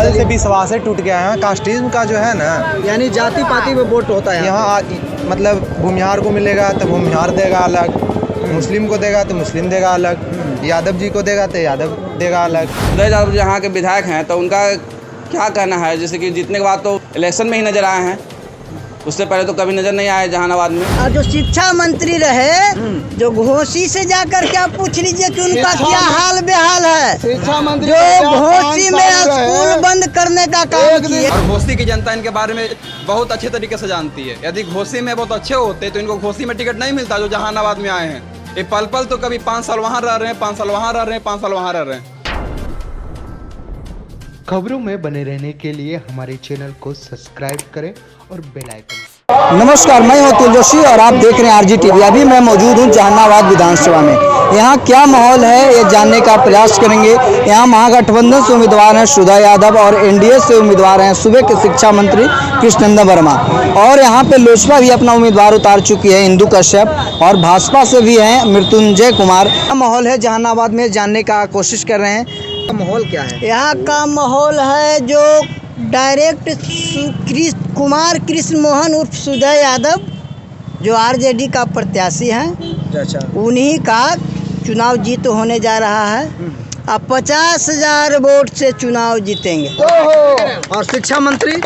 साल से विश्वास है टूट गया है। कास्टिज्म का जो है ना, यानी जाति पाति में वोट होता है यहाँ मतलब भूमिहार को मिलेगा तो भूमिहार देगा अलग, मुस्लिम को देगा तो मुस्लिम देगा अलग, यादव जी को देगा तो यादव देगा अलग। उदय यादव यहाँ के विधायक हैं तो उनका क्या कहना है? जैसे कि जीतने के बाद तो इलेक्शन में ही नजर आए हैं, उससे पहले तो कभी नजर नहीं आए जहानाबाद में। और जो शिक्षा मंत्री रहे जो घोसी से जाकर के आप पूछ लीजिए कि उनका क्या हाल बेहाल है। शिक्षा मंत्री जो घोसी में स्कूल बंद करने का काम किए। और घोसी की जनता इनके बारे में बहुत अच्छे तरीके से जानती है। यदि घोसी में बहुत अच्छे होते तो इनको घोसी में टिकट नहीं मिलता जो जहानाबाद में आए हैं। ये पल पल तो कभी 5 साल वहाँ रह रहे हैं, 5 साल वहाँ रह रहे हैं, 5 साल वहाँ रह रहे हैं। खबरों में बने रहने के लिए हमारे चैनल को सब्सक्राइब करें और बेल आइकन। नमस्कार, मैं हूं अतुल जोशी और आप देख रहे हैं आरजी टीवी। अभी मैं मौजूद हूं जहानाबाद विधानसभा में। यहां क्या माहौल है ये जानने का प्रयास करेंगे। यहां महागठबंधन से उम्मीदवार हैं सुधा यादव और एनडीए से उम्मीदवार हैं सूबे के शिक्षा मंत्री कृष्णनंदन वर्मा। और यहां पे लोजपा भी अपना उम्मीदवार उतार चुकी है इंदु कश्यप, और भाजपा से भी हैं मृत्युंजय कुमार। क्या माहौल है जहानाबाद में जानने का कोशिश कर रहे हैं। माहौल क्या है यहाँ का? माहौल है जो डायरेक्ट कुमार कृष्ण मोहन उर्फ सुधा यादव जो आरजेडी का प्रत्याशी हैं, अच्छा, उन्हीं का चुनाव जीत होने जा रहा है। अब 50,000 वोट से चुनाव जीतेंगे। और शिक्षा मंत्री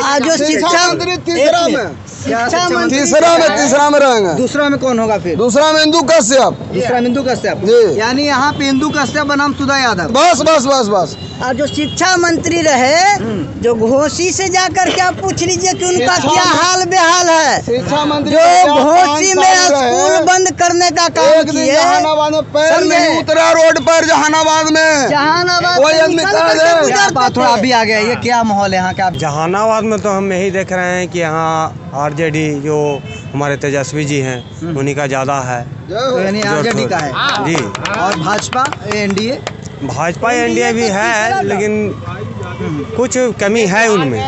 आज जो शिक्षा मंत्री तीसरा में तीसरा में रहेंगे। दूसरा में कौन होगा फिर? दूसरा में इंदु कश्यप। दूसरा में इंदु कश्यप, यानी यहाँ पे इंदु कश्यप बनाम सुधा यादव। बस बस बस बस। और जो शिक्षा मंत्री रहे जो घोसी से जाकर के आप पूछ लीजिए कि उनका क्या हाल बेहाल है। शिक्षा मंत्री जो घोसी में स्कूल बंद करने का काम किए। जहानाबाद में पैर नहीं उतरा रोड पर, जहानाबाद में बात थोड़ा अभी आ गया। ये क्या माहौल है यहाँ का? जहानाबाद में तो हम यही देख रहे हैं कि यहाँ आरजेडी जो हमारे तेजस्वी जी हैं उन्हीं का ज़्यादा है। तो यानी आरजेडी का है जी। और भाजपा एनडीए? भाजपा एनडीए भी है लेकिन कुछ कमी है उनमें।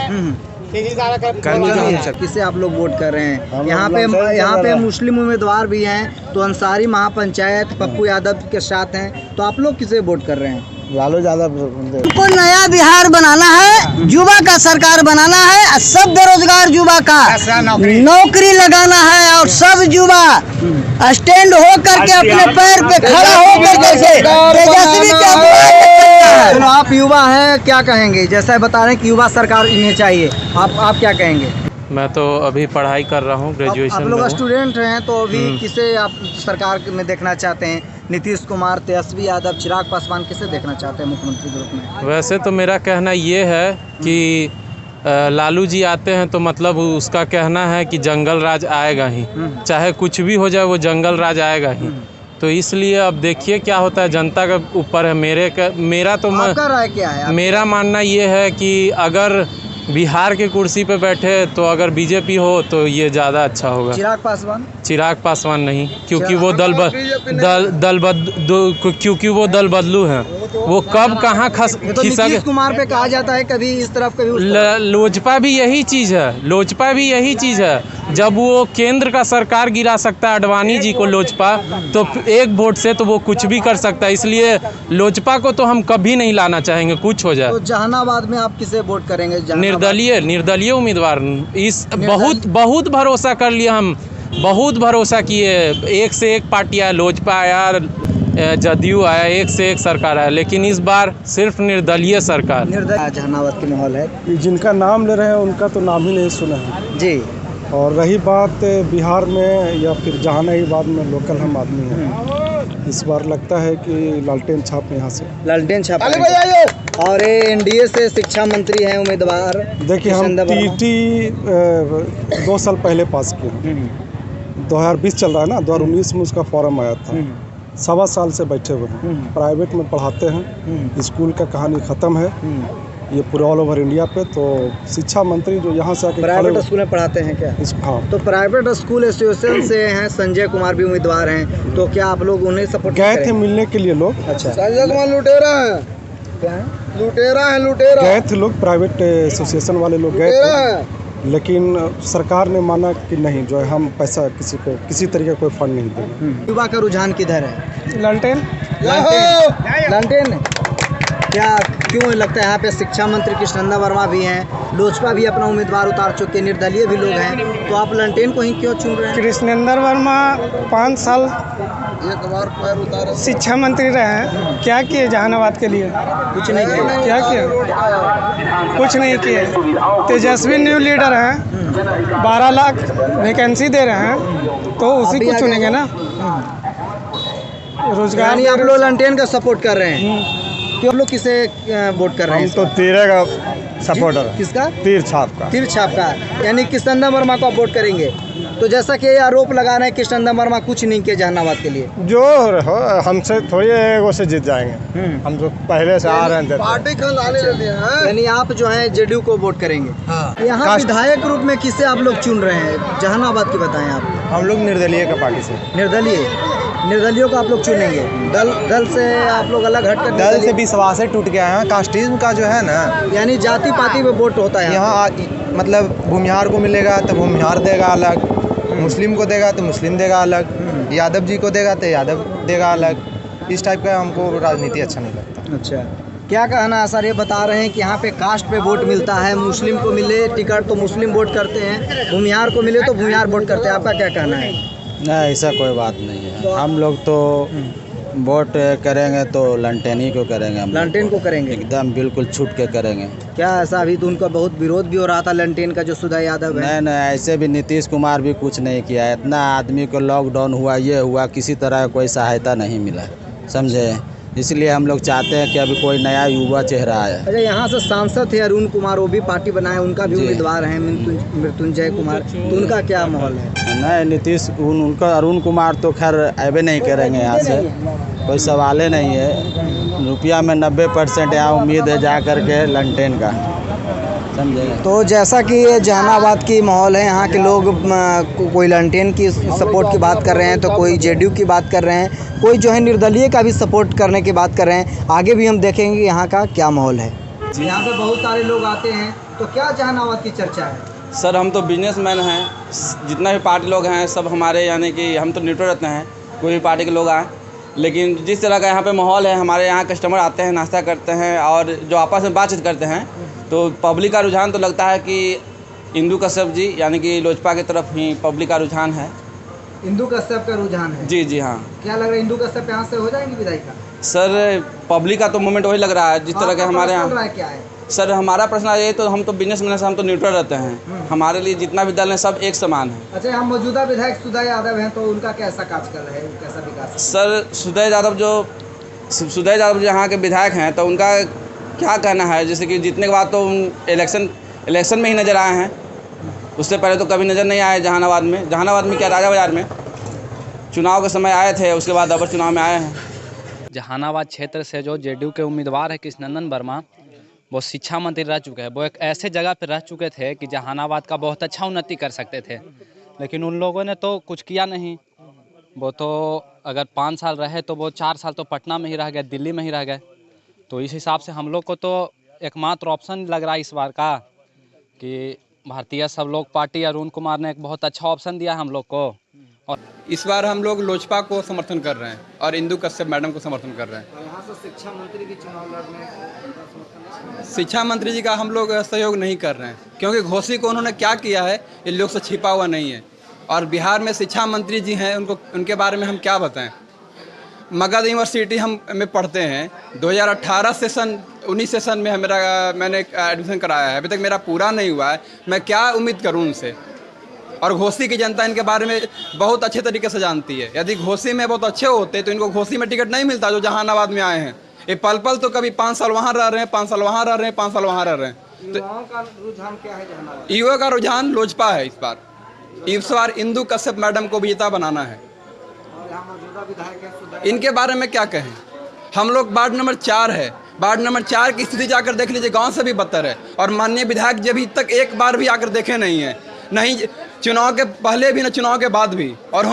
किसे आप लोग वोट कर रहे हैं? यहाँ पे मुस्लिम उम्मीदवार भी हैं, तो अंसारी महापंचायत पप्पू यादव के साथ हैं, तो आप लोग किसे वोट कर रहे हैं? लालू यादव। हमको नया बिहार बनाना है, युवा का सरकार बनाना है, सब बेरोजगार युवा का नौकरी लगाना है और सब युवा स्टैंड हो करके अपने पैर पे खड़ा हो करके तेजस्वी के। चलो, आप युवा हैं, क्या कहेंगे? जैसा बता रहे हैं कि युवा सरकार इन्हें चाहिए, आप क्या कहेंगे? मैं तो अभी पढ़ाई कर रहा हूँ, ग्रेजुएशन। आप लोग स्टूडेंट हैं, तो अभी किसे आप सरकार में देखना चाहते हैं? नीतीश कुमार, तेजस्वी यादव, चिराग पासवान, किसे देखना चाहते हैं मुख्यमंत्री के रूप में? वैसे तो मेरा कहना ये है कि लालू जी आते हैं तो मतलब उसका कहना है कि जंगल राज आएगा ही, चाहे कुछ भी हो जाए वो जंगल राज आएगा ही। तो इसलिए अब देखिए क्या होता है, जनता के ऊपर है। मेरा तो आपका राय क्या है? मेरा मानना ये है कि अगर बिहार के कुर्सी पे बैठे तो अगर बीजेपी हो तो ये ज़्यादा अच्छा होगा। चिराग पासवान? चिराग पासवान नहीं, क्योंकि वो क्योंकि वो दल बदलू हैं। वो कब कहाँ नीतीश कुमार पे कहा जाता है कभी इस तरफ कभी उस तरफ। लोजपा भी यही चीज़ है, जब वो केंद्र का सरकार गिरा सकता है अडवाणी जी को लोजपा, तो एक वोट से तो वो कुछ भी कर सकता है। इसलिए लोजपा को तो हम कभी नहीं लाना चाहेंगे, कुछ हो जाए। तो जहानाबाद में आप किसे वोट करेंगे? निर्दलीय उम्मीदवार। बहुत भरोसा कर लिया, हम बहुत भरोसा किए। एक से एक पार्टी आया, लोजपा आया, जदयू आया, एक से एक सरकार आया, लेकिन इस बार सिर्फ निर्दलीय सरकार। जहानाबाद की माहौल है। जिनका नाम ले रहे हैं उनका तो नाम ही नहीं सुना है जी। और रही बात बिहार में या फिर जहानाबाद में, लोकल हम आदमी हैं, इस बार लगता है कि लालटेन छाप यहाँ से लालटेन छाप। और एनडीए से शिक्षा मंत्री हैं उम्मीदवार। देखिए, हम टीटी 2 साल पहले पास किए। 2020 चल रहा है ना, 2019 में उसका फॉर्म आया था। 1.25 साल से बैठे हुए हैं, प्राइवेट में पढ़ाते हैं। स्कूल का कहानी ख़त्म है, ये पूरा ऑल ओवर इंडिया पे। तो शिक्षा मंत्री जो यहाँ से आके प्राइवेट स्कूल में पढ़ाते हैं क्या? हाँ। तो प्राइवेट स्कूल एसोसिएशन से हैं, संजय कुमार भी उम्मीदवार हैं, तो क्या आप लोग उन्हें सपोर्ट गए थे मिलने के लिए लोग? अच्छा, संजय कुमार लुटेरा है। क्या है? लुटेरा गए थे लोग, प्राइवेट एसोसिएशन वाले लोग गए थे, लेकिन सरकार ने माना कि नहीं, जो है हम पैसा किसी को किसी तरीके कोई फंड नहीं देंगे। युवा का रुझान किधर है? लालटेन। क्या क्यों लगता है यहाँ पे शिक्षा मंत्री कृष्णनंदन वर्मा भी हैं, लोजपा भी अपना उम्मीदवार उतार चुके, निर्दलीय भी लोग हैं, तो आप ललटेन को ही क्यों चुन रहे हैं? कृष्णनंदन वर्मा 5 साल शिक्षा मंत्री रहे हैं, क्या किए जहानाबाद के लिए? कुछ नहीं किया। क्या किया? कुछ नहीं किए। तेजस्वी न्यू लीडर हैं, 12 लाख वैकेंसी दे रहे हैं, तो उसी को चुनेंगे ना। रोजगार यानी आप लोग ललटेन का सपोर्ट कर रहे हैं, क्यों लोग किसे वोट कर रहे हैं? हम तो तीरे का सपोर्टर। किसका? तीर छाप का। तीर छाप का, यानी कृष्णनंदन वर्मा को आप वोट करेंगे। तो जैसा कि ये आरोप लगा रहे हैं कृष्णनंदन वर्मा कुछ नहीं किए जहानाबाद के लिए, जो हो हमसे थोड़ी एगो से जीत जाएंगे, हम तो पहले से आ रहे थे। पार्टी यानी आप जो है जेडीयू को वोट करेंगे। यहाँ विधायक रूप में किसे आप लोग चुन रहे हैं जहानाबाद की, बताएं आप। हम लोग निर्दलीय का पार्टी से। निर्दलियों को आप लोग चुनेंगे। दल से आप लोग अलग हटकर दल से विश्वास से टूट गया है। कास्टिज्म का जो है ना, यानी जाति पाति में वोट होता है यहाँ मतलब भूमिहार को मिलेगा तो भूमिहार देगा अलग, मुस्लिम को देगा तो मुस्लिम देगा अलग, यादव जी को देगा तो यादव देगा अलग। इस टाइप का हमको राजनीति अच्छा नहीं लगता। अच्छा, क्या कहना है सर? ये बता रहे हैं कि यहाँ पे कास्ट पे वोट मिलता है, मुस्लिम को मिले टिकट तो मुस्लिम वोट करते हैं, भूमिहार को मिले तो भूमिहार वोट करते हैं, आपका क्या कहना है? नहीं, ऐसा कोई बात नहीं है। हम लोग तो वोट करेंगे तो ललटेन को करेंगे। ललटेन को करेंगे एकदम बिल्कुल छूट के करेंगे। क्या ऐसा अभी तो उनका बहुत विरोध भी हो रहा था ललटेन का, जो सुधा यादव है? नहीं, ऐसे भी नीतीश कुमार भी कुछ नहीं किया है। इतना आदमी को लॉकडाउन हुआ, ये हुआ, किसी तरह कोई सहायता नहीं मिला, समझे। इसलिए हम लोग चाहते हैं कि अभी कोई नया युवा चेहरा आया। अच्छा, यहाँ से सांसद थे अरुण कुमार, वो भी पार्टी बनाए, उनका भी उम्मीदवार है मृत्युंजय कुमार, तो उनका क्या माहौल है? नहीं, नीतीश उनका अरुण कुमार तो खैर अबे नहीं करेंगे यहाँ से, कोई सवाल नहीं है। रुपया में 90% यहाँ उम्मीद है जा करके ललटेन का, समझे। तो जैसा कि ये जहानाबाद की माहौल है, यहाँ के लोग कोई ललटेन की सपोर्ट की बात कर रहे हैं, तो कोई जेडीयू की बात कर रहे हैं, कोई जो है निर्दलीय का भी सपोर्ट करने की बात कर रहे हैं। आगे भी हम देखेंगे यहाँ का क्या माहौल है। यहाँ पे बहुत सारे लोग आते हैं, तो क्या जहानाबाद की चर्चा है? सर हम तो बिजनेसमैन हैं, जितना भी पार्टी लोग हैं सब हमारे, यानी कि हम तो न्यूट्रल रहते हैं, कोई भी पार्टी के लोग आए, लेकिन जिस तरह का यहाँ पे माहौल है, हमारे यहाँ कस्टमर आते हैं, नाश्ता करते हैं और जो आपस में बातचीत करते हैं, तो पब्लिक का रुझान तो लगता है कि इंदु कश्यप जी यानी कि लोजपा की तरफ ही पब्लिक का रुझान है। इंदु कश्यप का रुझान है? जी हाँ। क्या लग रहा है, इंदु कश्यप यहाँ से हो जाएंगी विधायिका? सर पब्लिक का तो मूवमेंट वही लग रहा है जिस तरह के हमारे यहाँ। क्या है सर हमारा प्रश्न ये, तो हम तो बिजनेसमैन से हम तो न्यूट्रल रहते हैं, हमारे लिए जितना भी दल है सब एक समान है। अच्छा, हम मौजूदा विधायक सुधा यादव हैं, तो उनका कैसा कार्यकाल है, कैसा विकास? सर सुधा यादव जो यहाँ के विधायक हैं, तो उनका क्या कहना है, जैसे कि जीतने के बाद तो इलेक्शन में ही नज़र आए हैं, उससे पहले तो कभी नज़र नहीं आए जहानाबाद में क्या राजा बाज़ार में चुनाव के समय आए थे, उसके बाद अब चुनाव में आए हैं। जहानाबाद क्षेत्र से जो जेडीयू के उम्मीदवार है कृष्णनंदन वर्मा, वो शिक्षा मंत्री रह चुके हैं। वो एक ऐसे जगह पर रह चुके थे कि जहानाबाद का बहुत अच्छा उन्नति कर सकते थे, लेकिन उन लोगों ने तो कुछ किया नहीं। वो तो अगर 5 साल रहे तो वो 4 साल तो पटना में ही रह गए, दिल्ली में ही रह गए। तो इस हिसाब से हम लोग को तो एकमात्र ऑप्शन लग रहा है इस बार का कि भारतीय सब लोग पार्टी अरुण कुमार ने एक बहुत अच्छा ऑप्शन दिया है हम लोग को। और इस बार हम लोग लोजपा को समर्थन कर रहे हैं और इंदु कश्यप मैडम को समर्थन कर रहे हैं। यहाँ से शिक्षा मंत्री की चुनाव लड़ने, शिक्षा मंत्री जी का हम लोग सहयोग नहीं कर रहे हैं, क्योंकि घोषी को उन्होंने क्या किया है ये लोग से छिपा हुआ नहीं है। और बिहार में शिक्षा मंत्री जी हैं, उनके बारे में हम क्या बताएं। मगध यूनिवर्सिटी हम में पढ़ते हैं, 2018 सेशन 19 सेशन में मैंने एडमिशन कराया है, अभी तक मेरा पूरा नहीं हुआ है। मैं क्या उम्मीद करूं उनसे। और घोसी की जनता इनके बारे में बहुत अच्छे तरीके से जानती है। यदि घोसी में बहुत अच्छे होते तो इनको घोसी में टिकट नहीं मिलता, जो जहानाबाद में आए हैं। ये पल तो कभी 5 साल वहाँ रह रहे हैं, 5 साल वहाँ रह रहे हैं, 5 साल वहाँ रह रहे हैं। युवाओं का रुझान क्या है जहानाबाद? युवा का रुझान लोजपा है। इस बार इंदु कश्यप मैडम को विजेता बनाना है। इनके बारे में क्या कहें, हम लोग वार्ड नंबर 4 है, वार्ड नंबर 4 की स्थिति जाकर देख लीजिए, गांव से भी बदतर है। और माननीय विधायक जी अभी तक एक बार भी आकर देखे नहीं है, नहीं चुनाव के पहले भी न चुनाव के बाद भी। और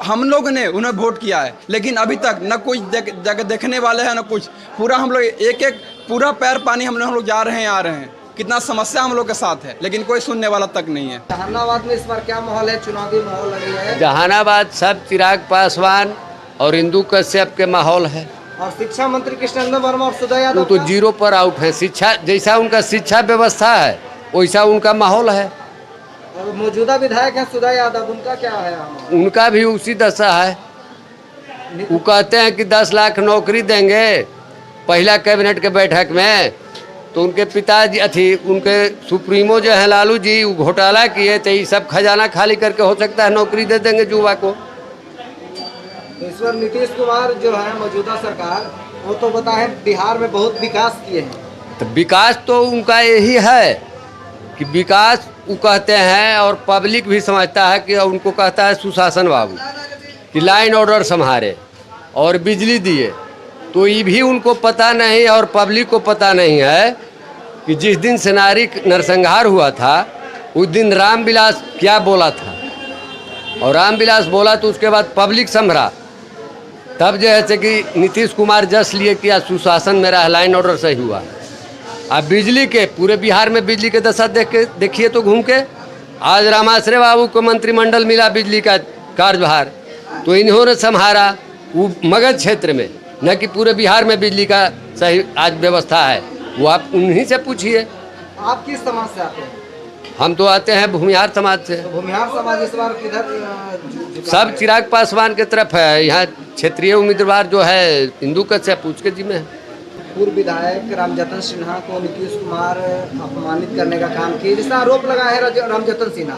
हम लोग ने उन्हें वोट किया है, लेकिन अभी तक न कोई जगह देखने वाले हैं न कुछ। पूरा हम लोग एक पूरा पैर पानी हम लोग जा रहे हैं, आ रहे हैं। कितना समस्या हम लोग के साथ है, लेकिन कोई सुनने वाला तक नहीं है। जहानाबाद में इस बार क्या माहौल है, चुनावी माहौल लगी है? जहानाबाद सब चिराग पासवान और इंदु कश्यप के माहौल है। और शिक्षा मंत्री कृष्णनंदन वर्मा और सुधा यादव वो तो जीरो पर आउट है। शिक्षा जैसा उनका शिक्षा व्यवस्था है वैसा उनका माहौल है। और मौजूदा विधायक हैं सुधा यादव, उनका क्या है? उनका भी उसी दशा है। वो कहते हैं कि 10 लाख नौकरी देंगे पहला कैबिनेट के बैठक में, तो उनके पिताजी उनके सुप्रीमो जो है लालू जी वो घोटाला किए, तो ये सब खजाना खाली करके हो सकता है नौकरी दे देंगे युवा को। तो इस बार नीतीश कुमार जो है मौजूदा सरकार, वो तो बताए बिहार में बहुत विकास किए हैं। तो विकास तो उनका यही है कि विकास वो कहते हैं, और पब्लिक भी समझता है कि उनको कहता है सुशासन बाबू कि लाइन ऑर्डर संभाले और बिजली दिए। तो ये भी उनको पता नहीं और पब्लिक को पता नहीं है कि जिस दिन से नारी नरसंहार हुआ था उस दिन रामविलास क्या बोला था, और रामविलास बोला तो उसके बाद पब्लिक संभरा, तब जो है कि नीतीश कुमार जस लिए कि आज सुशासन मेरा लाइन ऑर्डर सही हुआ। अब बिजली के पूरे बिहार में बिजली के दशा देखिए तो घूम के, आज रामाश्रय बाबू को मंत्रिमंडल मिला बिजली का कार्यभार, तो इन्होंने संभारा वो मगध क्षेत्र में, न कि पूरे बिहार में बिजली का सही आज व्यवस्था है। वो आप उन्हीं से पूछिए। आप किस समाज से आते हैं? हम तो आते हैं भूमिहार समाज से। तो भूमिहार समाज इस बार किधर? सब चिराग पासवान की तरफ है। यहाँ क्षेत्रीय उम्मीदवार जो है हिंदू कश्यप उसके जिम्मे है। पूर्व विधायक रामजतन सिन्हा को नीतीश कुमार अपमानित करने का काम किए, जिसका आरोप लगा है रामजतन सिन्हा।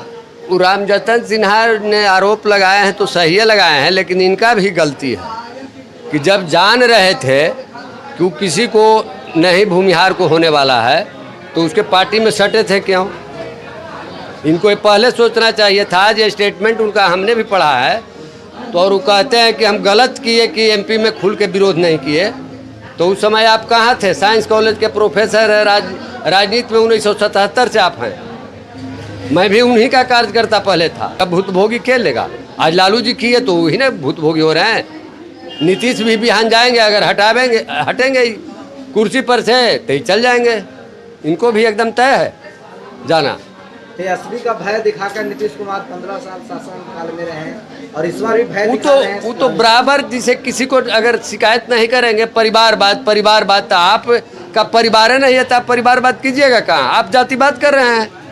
वो रामजतन सिन्हा ने आरोप लगाए हैं तो सही लगाए हैं, लेकिन इनका भी गलती है कि जब जान रहे थे कि वो किसी को नहीं भूमिहार को होने वाला है तो उसके पार्टी में सटे थे क्यों? इनको पहले सोचना चाहिए था। जो स्टेटमेंट उनका हमने भी पढ़ा है, तो और वो कहते हैं कि हम गलत किए कि एमपी में खुल के विरोध नहीं किए। तो उस समय आप कहाँ थे? साइंस कॉलेज के प्रोफेसर है, राजनीति में 1977 से आप हैं। मैं भी उन्हीं का कार्यकर्ता पहले था। अब भूतभोगी खेल लेगा। आज लालू जी किए तो वही ना भूतभोगी हो रहे हैं। नीतीश भी बिहान जाएंगे, अगर हटेंगे ही कुर्सी पर से तो ही चल जाएंगे। इनको भी एकदम तय है जाना। तेजस्वी का भय दिखाकर नीतीश कुमार 15 साल शासन काल में रहे हैं और इस बार भी भय दिखा रहे हैं। वो तो बराबर, जिसे किसी को अगर शिकायत नहीं करेंगे परिवारवाद तो आप का परिवार नहीं है तो आप परिवारवाद कीजिएगा कहाँ? आप जातिवाद कर रहे हैं।